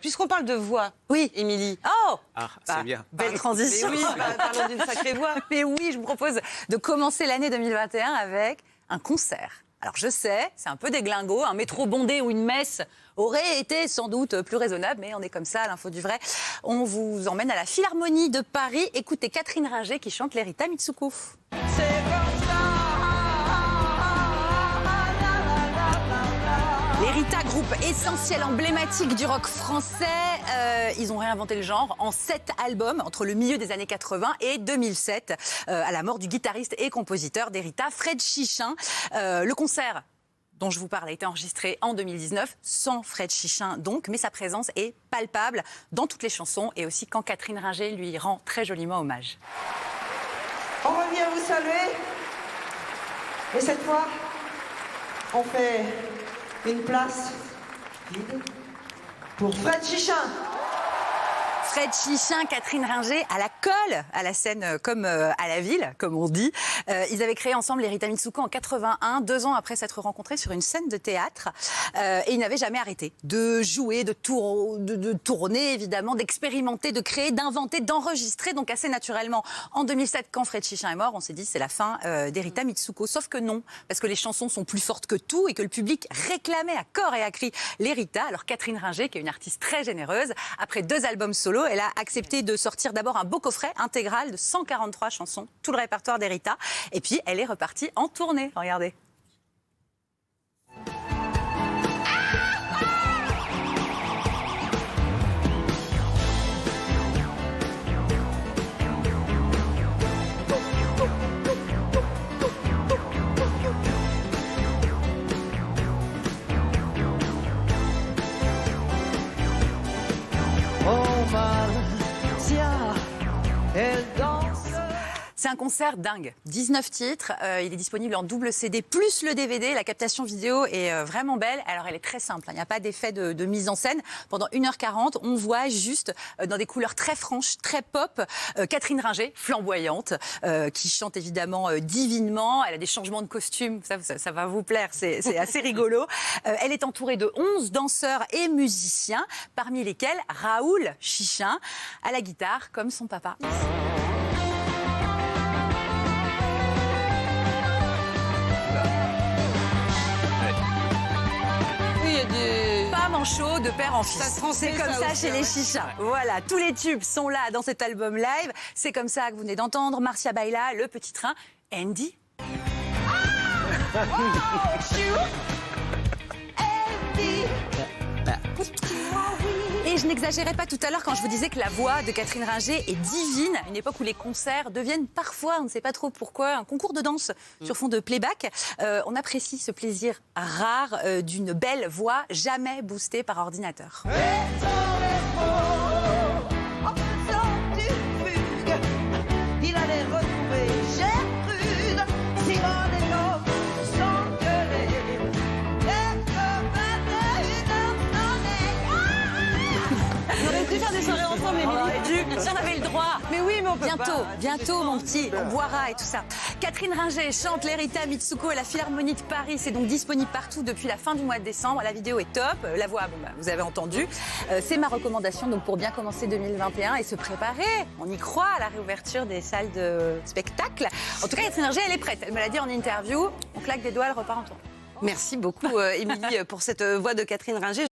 Puisqu'on parle de voix, Oui. Émilie. Oh, c'est bien. belle transition. Mais oui, parlons d'une sacrée voix. Mais oui, je vous propose de commencer l'année 2021 avec un concert. Alors je sais, c'est un peu déglingo, un métro bondé ou une messe aurait été sans doute plus raisonnable, mais on est comme ça à l'info du vrai. On vous emmène à la Philharmonie de Paris. Écoutez Catherine Ringer qui chante l'Erita Mitsuko. L'Erita, groupe essentiel, emblématique du rock français, ils ont réinventé le genre en 7 albums entre le milieu des années 80 et 2007, à la mort du guitariste et compositeur d'Erita, Fred Chichin. Le concert dont je vous parle a été enregistré en 2019, sans Fred Chichin donc, mais sa présence est palpable dans toutes les chansons et aussi quand Catherine Ringer lui rend très joliment hommage. On revient vous saluer. Et cette fois, on fait une place vide pour Fred Chichin. Fred Chichin, Catherine Ringer à la colle, à la scène comme à la ville, comme on dit. Ils avaient créé ensemble l'Erita Mitsuko en 81, 2 ans après s'être rencontrés sur une scène de théâtre. Et ils n'avaient jamais arrêté de jouer, de tourner évidemment, d'expérimenter, de créer, d'inventer, d'enregistrer. Donc assez naturellement, en 2007, quand Fred Chichin est mort, on s'est dit c'est la fin d'Erita Mitsuko. Sauf que non, parce que les chansons sont plus fortes que tout et que le public réclamait à corps et à cri l'Erita. Alors Catherine Ringer, qui est une artiste très généreuse, après 2 albums solo, elle a accepté de sortir d'abord un beau coffret intégral de 143 chansons, tout le répertoire d'Erita. Et puis, elle est repartie en tournée. Regardez. C'est un concert dingue. 19 titres. Il est disponible en double CD plus le DVD. La captation vidéo est vraiment belle. Alors, elle est très simple. Il n'y a pas d'effet de mise en scène. Pendant 1h40, on voit juste, dans des couleurs très franches, très pop, Catherine Ringer, flamboyante, qui chante évidemment divinement. Elle a des changements de costume. Ça va vous plaire. C'est assez rigolo. Elle est entourée de 11 danseurs et musiciens, parmi lesquels Raoul Chichin, à la guitare, comme son papa. Pas manchot de père en fils. C'est comme ça chez les Chichins. Voilà, tous les tubes sont là dans cet album live. C'est comme ça que vous venez d'entendre Marcia Baila, Le Petit Train, Andy. Et je n'exagérais pas tout à l'heure quand je vous disais que la voix de Catherine Ringer est divine, à une époque où les concerts deviennent parfois, on ne sait pas trop pourquoi, un concours de danse sur fond de playback. On apprécie ce plaisir rare d'une belle voix jamais boostée par ordinateur. Il allait retrouver Gertrude, Simone et l'homme s'engueuler. On aurait dû faire des soirées ensemble, Émilie. Si on avait le droit. Mais oui, mais on peut Bientôt, mon petit, on boira et tout ça. Catherine Ringer chante l'Erita Mitsuko à la Philharmonie de Paris. C'est donc disponible partout depuis la fin du mois de décembre. La vidéo est top. La voix, vous avez entendu. C'est ma recommandation donc pour bien commencer 2021 et se préparer. On y croit à la réouverture des salles de spectacle. En tout cas, Catherine Ringer, elle est prête. Elle me l'a dit en interview. On claque des doigts, elle repart en tournée. Merci beaucoup, Émilie, pour cette voix de Catherine Ringer.